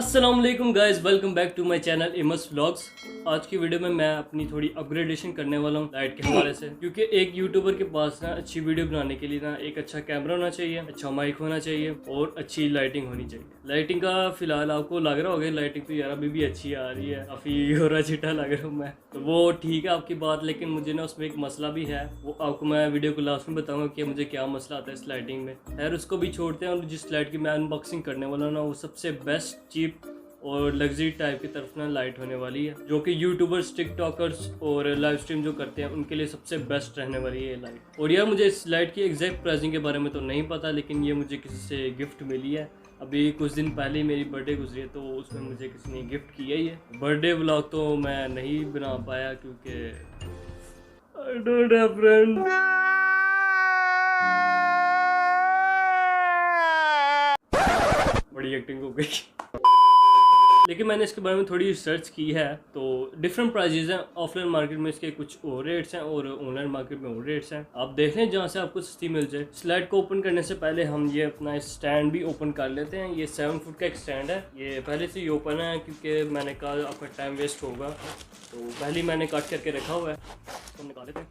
अस्सलाम वालेकुम guys, welcome back to my channel इमस व्लॉग्स। आज की वीडियो में मैं अपनी थोड़ी अपग्रेडेशन करने वाला हूँ लाइट के हवाले से, क्योंकि एक यूट्यूबर के पास ना अच्छी वीडियो बनाने के लिए ना एक अच्छा कैमरा होना चाहिए, अच्छा माइक होना चाहिए और अच्छी लाइटिंग होनी चाहिए। लाइटिंग का फिलहाल आपको लग रहा होगा लाइटिंग तो यार अभी भी अच्छी आ रही है, काफ़ी गोरा चिट्टा लग रहा हूँ मैं, तो वो ठीक है आपकी बात, लेकिन मुझे ना उसमें एक मसला भी है। वो आपको मैं वीडियो को लास्ट में बताऊंगा कि मुझे क्या मसला आता है इस लाइटिंग में। खैर उसको भी छोड़ते हैं और जिस लाइट की मैं अनबॉक्सिंग करने वाला हूँ ना वो सबसे बेस्ट चीप और लग्जरी टाइप की तरफ ना लाइट होने वाली है, जो कि यूट्यूबर्स, टिकटॉकर्स और लाइव स्ट्रीम जो करते हैं उनके लिए सबसे बेस्ट रहने वाली है ये लाइट। और यार मुझे इस लाइट की एग्जैक्ट प्राइसिंग के बारे में तो नहीं पता, लेकिन ये मुझे किसी से गिफ्ट मिली है। अभी कुछ दिन पहले ही मेरी बर्थडे गुजरी है, तो उसमें मुझे किसी ने गिफ्ट किया ही है। बर्थडे व्लॉग तो मैं नहीं बना पाया क्योंकि आई डोंट हैव फ्रेंड। बड़ी एक्टिंग हो गई। लेकिन मैंने इसके बारे में थोड़ी रिसर्च की है, तो डिफरेंट प्राइजेज हैं। ऑफलाइन मार्केट में इसके कुछ और रेट्स हैं और ऑनलाइन मार्केट में और रेट्स हैं। आप देख लें जहाँ से आपको सस्ती मिल जाए। स्लाइड को ओपन करने से पहले हम ये अपना स्टैंड भी ओपन कर लेते हैं। ये 7 फुट का एक स्टैंड है, ये पहले से ही ओपन है क्योंकि मैंने कहा आपका टाइम वेस्ट होगा, तो पहले ही मैंने काट करके रखा हुआ है, तो हम निकाल लेते हैं।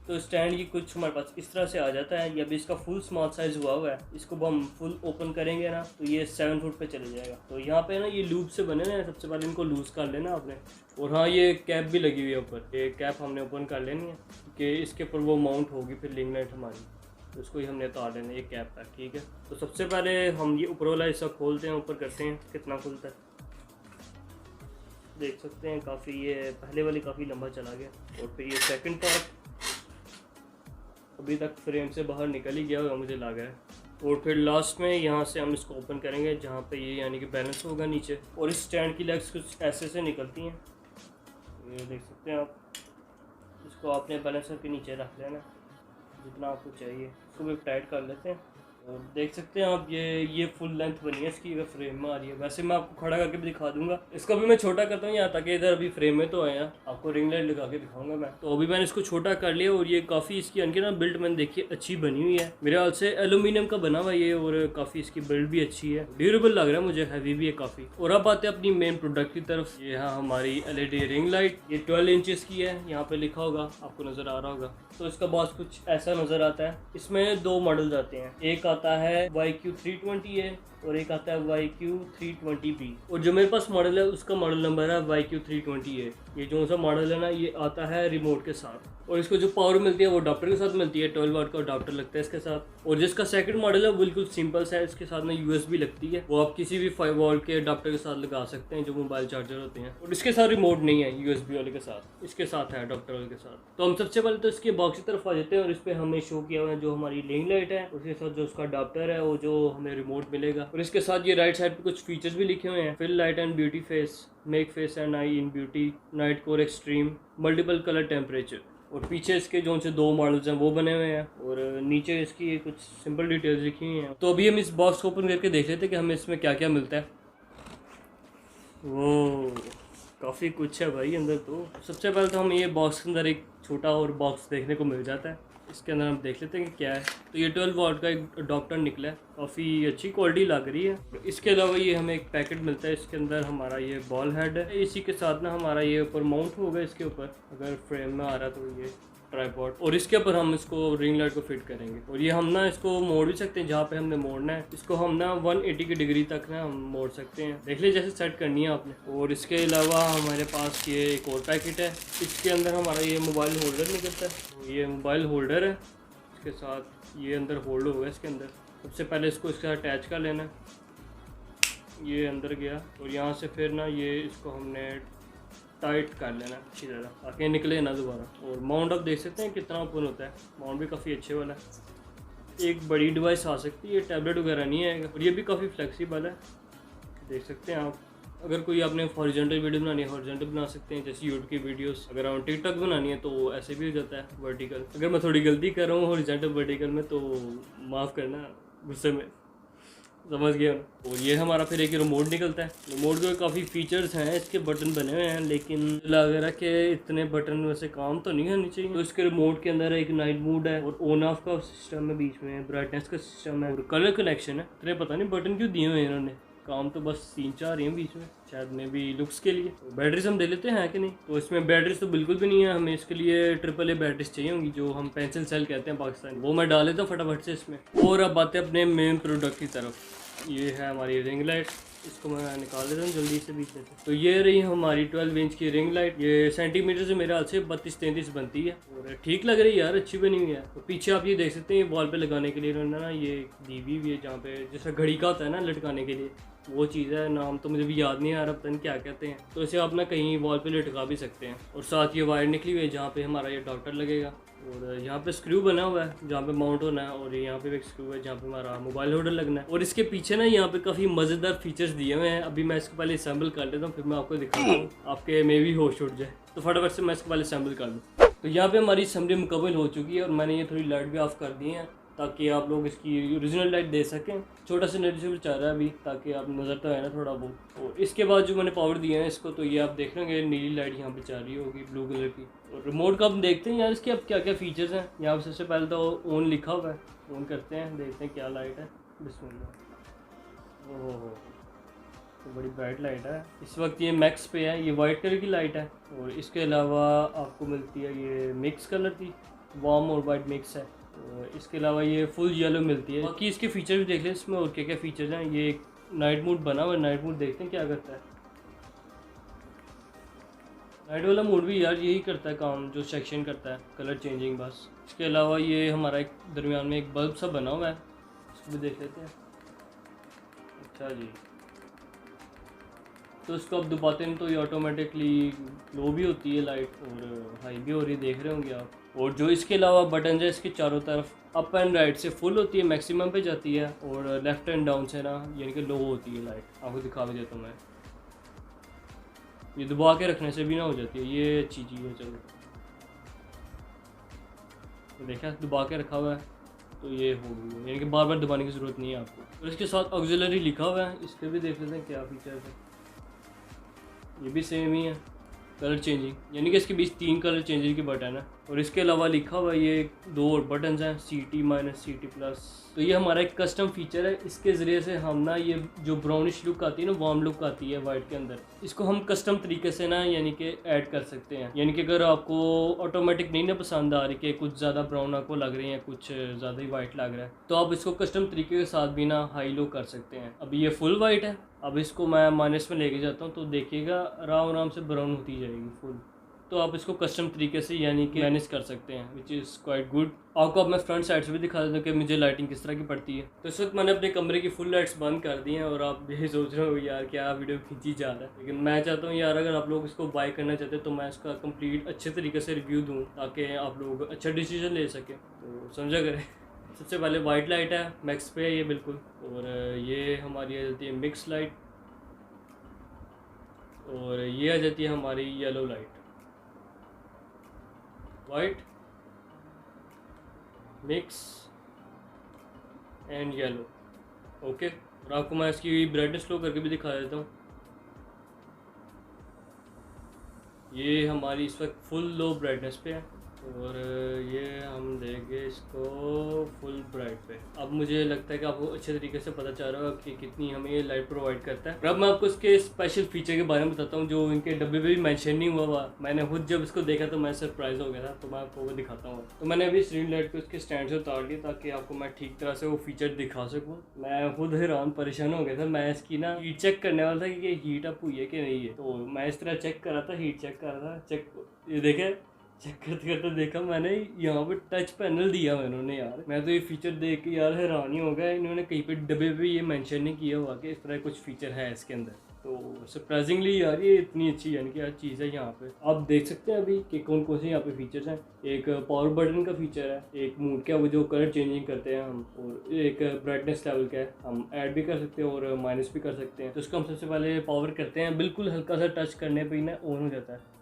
तो स्टैंड की कुछ हमारे पास इस तरह से आ जाता है। ये अभी इसका फुल स्मॉल साइज हुआ हुआ है, इसको हम फुल ओपन करेंगे ना तो ये 7 फुट पे चले जाएगा। तो यहाँ पे ना ये लूप से बने हैं, सबसे पहले इनको लूज कर लेना आपने। और हाँ, ये कैप भी लगी हुई है ऊपर, ये कैप हमने ओपन कर लेनी है कि इसके ऊपर वो माउंट होगी फिर रिंग लाइट हमारी, तो इसको ही हमने उतार लेना ये कैप का, ठीक है। तो सबसे पहले हम ये ऊपर वाला हिस्सा खोलते हैं, ऊपर करते हैं कितना खुलता है। देख सकते हैं काफ़ी, ये पहले वाली काफ़ी लंबा चला गया। और फिर ये सेकंड पार्ट अभी तक फ्रेम से बाहर निकल ही गया होगा मुझे लग रहा है। और फिर लास्ट में यहाँ से हम इसको ओपन करेंगे जहाँ पे ये यानी कि बैलेंस होगा नीचे। और इस स्टैंड की लेग्स कुछ ऐसे से निकलती हैं, ये देख सकते हैं आप। इसको आपने बैलेंसर के नीचे रख लेना जितना आपको चाहिए। इसको भी टाइट कर लेते हैं और देख सकते हैं आप ये फुल लेंथ बनी है इसकी, अगर फ्रेम में आ रही है। वैसे मैं आपको खड़ा करके भी दिखा दूंगा, इसको भी मैं छोटा करता हूँ यहाँ ताकि इधर अभी फ्रेम में तो आया, आपको रिंग लाइट लगा के दिखाऊंगा मैं। तो अभी मैंने इसको छोटा कर लिया और ये काफ़ी इसकी अनके ना बिल्ड मैंने देखी अच्छी बनी हुई है। मेरे हाल से एल्यूमिनियम का बना हुआ ये, और काफ़ी इसकी बिल्ड भी अच्छी है, ड्यूरेबल लग रहा है मुझे, हैवी भी है काफ़ी। और अब आते हैं अपनी मेन प्रोडक्ट की तरफ। ये है हमारी LED रिंग लाइट, ये 12 इंचज़ की है, यहाँ पे लिखा होगा, आपको नज़र आ रहा होगा। तो इसका बॉक्स कुछ ऐसा नज़र आता है। इसमें 2 मॉडल्स आते हैं, एक आता है YQ320A और एक आता है YQ320B। और जो मेरे पास मॉडल है उसका मॉडल नंबर है YQ320A। ये जो सा मॉडल है ना ये आता है रिमोट के साथ, और इसको जो पावर मिलती है वो अडाप्टर के साथ मिलती है। 12 वाट का अडाप्टर लगता है इसके साथ। और जिसका सेकंड मॉडल है वो बिल्कुल सिंपल सा है, इसके साथ में USB लगती है, वो आप किसी भी 5 वोल्ट के अडाप्टर के साथ लगा सकते हैं जो मोबाइल चार्जर होते हैं। और इसके साथ रिमोट नहीं है USB वाले के साथ, इसके साथ है अडाप्टर वाले के साथ। तो हम सबसे पहले तो इसके बॉक्स की तरफ आ जाते हैं, और इस पर हमने शो किया हुआ है जो हमारी रिंग लाइट है, उसके साथ जो उसका अडाप्टर है वो जो हमें रिमोट मिलेगा। और इसके साथ ये राइट साइड पे कुछ फीचर्स भी लिखे हुए हैं, fill light and beauty face, make face and eye in beauty, night core extreme, multiple colour temperature. और पीछे इसके जो से 2 मॉडल्स हैं वो बने हुए हैं, और नीचे इसकी कुछ सिंपल डिटेल्स लिखी हुई हैं। तो अभी हम इस बॉक्स को ओपन करके देख लेते हैं कि हमें इसमें क्या क्या मिलता है। वो काफ़ी कुछ है भाई अंदर। तो सबसे पहले तो हम ये बॉक्स के अंदर एक छोटा और बॉक्स देखने को मिल जाता है, इसके अंदर हम देख लेते हैं कि क्या है। तो ये 12 वॉट का एक अडॉप्टर निकला है, काफ़ी अच्छी क्वालिटी लग रही है। इसके अलावा ये हमें एक पैकेट मिलता है, इसके अंदर हमारा ये बॉल हेड है, इसी के साथ ना हमारा ये ऊपर माउंट होगा इसके ऊपर, अगर फ्रेम में आ रहा है तो ये ट्राइपॉड, और इसके ऊपर हम इसको रिंग लाइट को फिट करेंगे। और ये हम ना इसको मोड़ भी सकते हैं, जहाँ पे हमने मोड़ना है इसको हम ना 180 की डिग्री तक ना हम मोड़ सकते हैं, देख लीजिए जैसे सेट करनी है आपने। और इसके अलावा हमारे पास ये एक और पैकेट है, इसके अंदर हमारा ये मोबाइल होल्डर निकलता है। तो ये मोबाइल होल्डर है, इसके साथ ये अंदर होल्ड होगा इसके अंदर। सबसे पहले इसको इसके साथ अटैच कर लेना है, ये अंदर गया, और यहाँ से फिर ना ये इसको हमने टाइट कर लेना अच्छी तरह ताकि निकले ना दोबारा। और माउंट आप देख सकते हैं कितना ओपन होता है, माउंट भी काफ़ी अच्छे वाला है। एक बड़ी डिवाइस आ सकती है, टैबलेट वगैरह नहीं आएगा, और ये भी काफ़ी फ्लेक्सिबल है, देख सकते हैं आप। अगर कोई आपने हॉरिजॉन्टल वीडियो बनानी है हॉरिजॉन्टल बना सकते हैं, जैसे यूट्यूब की वीडियोस। अगर आप टिकटॉक बनानी है तो ऐसे भी हो जाता है वर्टिकल। अगर मैं थोड़ी गलती कर रहा हूँ हॉरिजॉन्टल वर्टिकल में तो माफ़ करना गुस्से में। समझ गया। और ये हमारा फिर एक रिमोट निकलता है। रिमोट के काफ़ी फीचर्स हैं, इसके बटन बने हुए हैं, लेकिन लग रहा है कि इतने बटन वैसे काम तो नहीं होनी चाहिए। तो इसके रिमोट के अंदर एक नाइट मोड है और ऑन ऑफ का सिस्टम है, बीच में ब्राइटनेस का सिस्टम है और कलर कनेक्शन है। इतने पता नहीं बटन क्यों दिए हुए हैं इन्होंने, काम तो बस 3-4 हैं बीच में, शायद में भी लुक्स के लिए। बैटरीज हम दे लेते हैं कि नहीं, तो इसमें बैटरीज तो बिल्कुल भी नहीं है, हमें इसके लिए AAA बैटरीज चाहिए होंगी, जो हम पेंसिल सेल कहते हैं पाकिस्तान, वो मैं डाल देता हूँ फटाफट से इसमें। और अब आते हैं अपने मेन प्रोडक्ट की तरफ। ये है हमारी रिंग लाइट, इसको मैं निकाल देता हूँ जल्दी से बीच में से। तो ये रही हमारी 12 इंच की रिंग लाइट। ये सेंटीमीटर से मेरे हाल से 32-33 बनती है और ठीक लग रही है यार, अच्छी बनी हुई है। तो पीछे आप ये देख सकते हैं, ये वॉल पे लगाने के लिए इन्होंने ना ये दी हुई है, जहाँ पे जैसा घड़ी का होता है ना लटकाने के लिए, वो चीज़ है, नाम तो मुझे भी याद नहीं आ रहा, पता नहीं क्या कहते हैं। तो इसे आप ना कहीं वॉल पे लटका भी सकते हैं। और साथ ये वायर निकली हुई है जहाँ पे हमारा ये डॉक्टर लगेगा, और यहाँ पे स्क्रू बना हुआ है जहाँ पे माउंट होना है, और यहाँ पे भी एक स्क्रू है जहाँ पे हमारा मोबाइल होल्डर लगना है। और इसके पीछे ना यहाँ पे काफ़ी मज़ेदार फीचर्स दिए हुए हैं। अभी मैं इसको पहले असेंबल कर लेता हूँ, फिर मैं आपको दिखाता हूँ, आपके में भी होश उठ जाए। तो फटाफट से मैं इसको पहले असेंबल कर दूँ। तो यहाँ पे हमारी असेंबली मुकम्मल हो चुकी है और मैंने ये थोड़ी लाइट भी ऑफ कर दी है ताकि आप लोग इसकी ओरिजिनल लाइट दे सकें। छोटा सा नोटिसेबल चाह रहा है अभी, ताकि आप नज़र तो है ना थोड़ा बहुत। और इसके बाद जो मैंने पावर दिया है इसको, तो ये आप देख लेंगे नीली लाइट यहाँ पे जा रही होगी ब्लू कलर की। और रिमोट का आप देखते हैं यार, इसके अब क्या क्या फीचर्स हैं। यहाँ पर सबसे पहले तो ऑन लिखा हुआ है, ऑन करते हैं, देखते हैं क्या लाइट है। बिस्मिल्लाह। ओहो, तो बड़ी ब्राइट लाइट है इस वक्त। ये मैक्स पे है, ये वाइट कलर की लाइट है। और इसके अलावा आपको मिलती है ये मिक्स कलर की, वार्म और वाइट मिक्स है। और इसके अलावा ये फुल येलो मिलती है। बाकी इसके फीचर भी देख लें इसमें और क्या क्या फीचर्स हैं। ये एक नाइट मोड बना हुआ है, नाइट मोड देखते हैं क्या करता है। नाइट वाला मोड भी यार यही करता है काम जो सेक्शन करता है, कलर चेंजिंग बस। इसके अलावा ये हमारा एक दरमियान में एक बल्ब सा बना हुआ है, इसको भी देख लेते हैं। अच्छा जी, तो इसको आप दबाते हैं तो ये ऑटोमेटिकली लो भी होती है लाइट और हाई भी हो रही, देख रहे होंगे आप। और जो इसके अलावा बटन है इसके चारों तरफ अप एंड राइट से फुल होती है, मैक्सिमम पे जाती है, और लेफ्ट एंड डाउन से ना यानी कि लो होती है लाइट। आपको दिखा भी देता हूँ मैं, ये दबा के रखने से भी ना हो जाती है, ये अच्छी चीज़ है। चलो तो देखा, दबा के रखा हुआ है तो ये हो गई, यानी कि बार बार दबाने की ज़रूरत नहीं है आपको। और इसके साथ ऑक्सिलरी लिखा हुआ है, इसके भी देख लेते हैं क्या फीचर्स है। ये भी सेम ही है, कलर चेंजिंग, यानी कि इसके बीच 3 कलर चेंजिंग के बटन है। और इसके अलावा लिखा हुआ ये 2 और बटन हैं, CT- CT+। तो ये हमारा एक कस्टम फीचर है, इसके ज़रिए से हम ना ये जो ब्राउनिश लुक आती है ना, वार्म लुक आती है वाइट के अंदर, इसको हम कस्टम तरीके से ना यानी कि ऐड कर सकते हैं। यानी कि अगर आपको ऑटोमेटिक नहीं ना पसंद आ रही कि कुछ ज़्यादा ब्राउन आपको लग रही है, कुछ ज़्यादा ही वाइट लग रहा है, तो आप इसको कस्टम तरीके के साथ भी ना हाई लो कर सकते हैं। अभी ये फुल वाइट है, अब इसको मैं माइनस में लेके जाता हूँ तो देखिएगा आराम आराम से ब्राउन होती जाएगी फुल। तो आप इसको कस्टम तरीके से यानी कि मैनेज कर सकते हैं, विच इज़ क्वाइट गुड। आपको अब मैं फ्रंट साइड से भी दिखा देता हूँ कि मुझे लाइटिंग किस तरह की पड़ती है। तो इस वक्त मैंने अपने कमरे की फुल लाइट्स बंद कर दी हैं और आप यही सोच रहे हो यार क्या वीडियो खींची जा रहा है, लेकिन मैं चाहता हूँ यार अगर आप लोग इसको बाय करना चाहते हैं तो मैं इसका कंप्लीट अच्छे तरीके से रिव्यू दूँ ताकि आप लोग अच्छा डिसीजन ले सकें, तो समझा करें। सबसे पहले वाइट लाइट है, मैक्स पे है ये बिल्कुल। और ये हमारी आ जाती है मिक्स लाइट, और ये आ जाती है हमारी yellow light. White, mix and yellow, okay. और आपको मैं इसकी ब्राइटनेस लो करके भी दिखा देता हूँ। ये हमारी इस वक्त फुल लो ब्राइटनेस पे है और ये हम देंगे इसको फुल ब्राइट पे। अब मुझे लगता है कि आपको अच्छे तरीके से पता चल रहा होगा कि कितनी हमें ये लाइट प्रोवाइड करता है। अब मैं आपको इसके स्पेशल फीचर के बारे में बताता हूँ जो इनके डब्बे पे भी मेंशन नहीं हुआ हुआ। मैंने खुद जब इसको देखा तो मैं सरप्राइज हो गया था, तो मैं आपको वो दिखाता हूँ। तो मैंने अभी स्क्रीन लाइट को उसके स्टैंड से उतार लिया ताकि आपको मैं ठीक तरह से वो फीचर दिखा सकूँ। मैं खुद हैरान परेशान हो गया था, मैं इसकी ना हीट चेक करने वाला था कि हीट अप हुई है कि नहीं है। तो मैं इस तरह चेक कर रहा था, हीट चेक कर रहा था, ये देखे चेक करते करते देखा मैंने यहाँ पे टच पैनल दिया हुआ इन्होंने। यार मैं तो ये फीचर देख के यार हैरान ही हो गया, इन्होंने कहीं पे डब्बे पे ये मेंशन नहीं किया हुआ कि इस तरह कुछ फीचर है इसके अंदर। तो सरप्राइजिंगली यार ये इतनी अच्छी यानी कि यार चीज़ है। यहाँ पे आप देख सकते हैं अभी कि कौन कौन से यहाँ पे फीचर्स हैं। एक पावर बटन का फीचर है, एक मूड का वो जो कलर चेंजिंग करते हैं हम, और एक ब्राइटनेस लेवल का है, हम ऐड भी कर सकते हैं और माइनस भी कर सकते हैं। तो इसको हम सबसे पहले पावर करते हैं, बिल्कुल हल्का सा टच करने पर ही ना ऑन हो जाता है।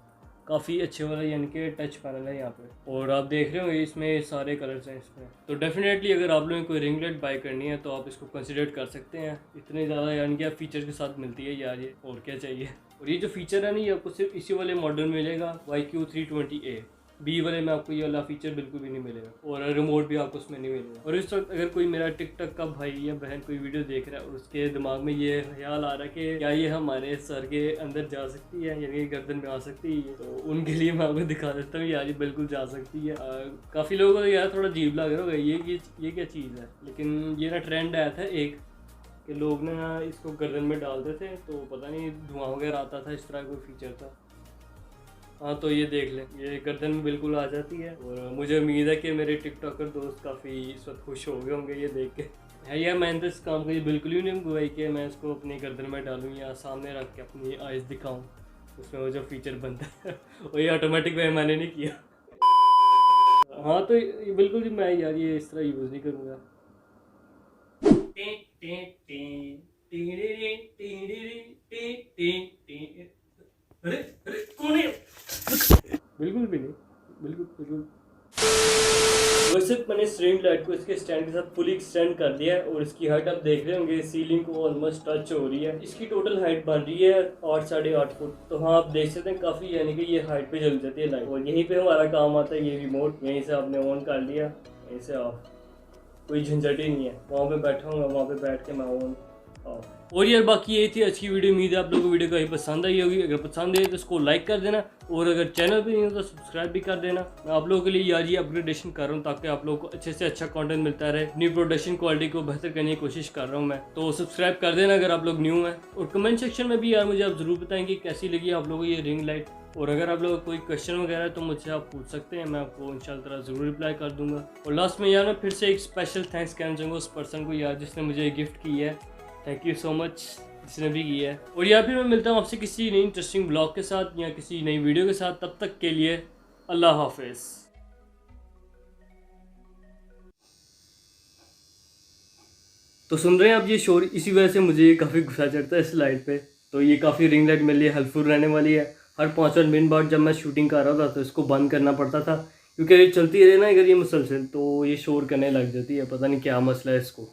काफ़ी अच्छे वाला यानी कि टच पैनल है यहाँ पे, और आप देख रहे होंगे इसमें सारे कलर्स हैं इसमें। तो डेफिनेटली अगर आप लोगों को कोई रिंग लाइट बाय करनी है तो आप इसको कंसिडर कर सकते हैं। इतने ज़्यादा यानी कि आप फीचर के साथ मिलती है यार ये, और क्या चाहिए। और ये जो फीचर है ना ये आपको सिर्फ इसी वाले मॉडल में मिलेगा YQ320A। बी वाले में आपको ये वाला फीचर बिल्कुल भी नहीं मिलेगा, और रिमोट भी आपको उसमें नहीं मिलेगा। और इस वक्त अगर कोई मेरा टिकटॉक का भाई या बहन कोई वीडियो देख रहा है और उसके दिमाग में ये ख्याल आ रहा है कि क्या ये हमारे सर के अंदर जा सकती है, यानी कि गर्दन में आ सकती है, तो उनके लिए मैं आपको दिखा देता हूँ यार ये बिल्कुल जा सकती है। काफ़ी लोगों को तो यार थोड़ा अजीब लग रहा होगा ये क्या चीज़ है, लेकिन ये ना ट्रेंड आया था एक कि लोग ना इसको गर्दन में डालते थे तो पता नहीं धुआं वगैरह आता था, इस तरह कोई फीचर था। हाँ तो ये देख लें, ये गर्दन में बिल्कुल आ जाती है। और मुझे उम्मीद है कि मेरे टिकटॉकर दोस्त काफ़ी इस वक्त खुश हो गए होंगे ये देख के। है यार मैंने तो इस काम को ये बिल्कुल ही नहीं गुवाई कि मैं इसको अपनी गर्दन में डालूँ या सामने रख के अपनी आइज़ दिखाऊँ, उसमें वो जो फीचर बनता है वो ये ऑटोमेटिक वे मैंने नहीं किया। हाँ तो ये बिल्कुल ही मैं यार ये इस तरह यूज़ नहीं करूँगा। अरे अरे कौन है? बिल्कुल भी नहीं, बिल्कुल। वैसे मैंने इस रिंग लाइट को इसके स्टैंड के साथ फुली एक्सटेंड कर दिया है, और इसकी हाइट आप देख रहे होंगे सीलिंग को ऑलमोस्ट टच हो रही है। इसकी टोटल हाइट बन रही है 8 साढ़े 8 फुट। तो हाँ आप देख सकते हैं काफ़ी यानी कि ये हाइट पे जल जाती है लाइट, और यहीं पे हमारा काम आता है ये रिमोट। यहीं से आपने ऑन कर लिया, यहीं से ऑफ, कोई झंझट ही नहीं है। वहाँ पे बैठा हूँ, वहाँ पे बैठ के मैं ऑन ऑफ। और यार बाकी यही थी आज की वीडियो। उम्मीद है आप लोगों को वीडियो काफ़ी पसंद आई होगी। अगर पसंद आई तो इसको लाइक कर देना, और अगर चैनल पे नहीं हो तो सब्सक्राइब भी कर देना। मैं आप लोगों के लिए यार ये अपग्रेडेशन कर रहा हूँ ताकि आप लोगों को अच्छे से अच्छा कंटेंट मिलता रहे। न्यू प्रोडक्शन क्वालिटी को बेहतर करने की कोशिश कर रहा हूँ मैं, तो सब्सक्राइब कर देना अगर आप लोग न्यू हैं। और कमेंट सेक्शन में भी यार मुझे आप ज़रूर बताएं कि कैसी लगी आप लोगों को ये रिंग लाइट। और अगर आप लोगों को कोई क्वेश्चन वगैरह है तो मुझसे आप पूछ सकते हैं, मैं आपको इंशाल्लाह ज़रूर रिप्लाई कर दूंगा। और लास्ट में यार मैं फिर से एक स्पेशल थैंक्स कहना चाहूँगा उस पर्सन को यार जिसने मुझे गिफ्ट की है। थैंक यू सो मच जिसने भी किया है। और या फिर मैं मिलता हूँ आपसे किसी नई इंटरेस्टिंग ब्लॉग के साथ या किसी नई वीडियो के साथ। तब तक के लिए अल्लाह हाफिज़। तो सुन रहे हैं आप ये शोर, इसी वजह से मुझे काफ़ी गुस्सा चढ़ता है इस लाइट पे। तो ये काफ़ी रिंग लाइट मेरे लिए हेल्पफुल रहने वाली है। हर 5-8 मिनट बाद जब मैं शूटिंग कर रहा था तो इसको बंद करना पड़ता था, क्योंकि ये चलती रहे ना अगर ये मुसलसल तो ये शोर करने लग जाती है। पता नहीं क्या मसला है इसको।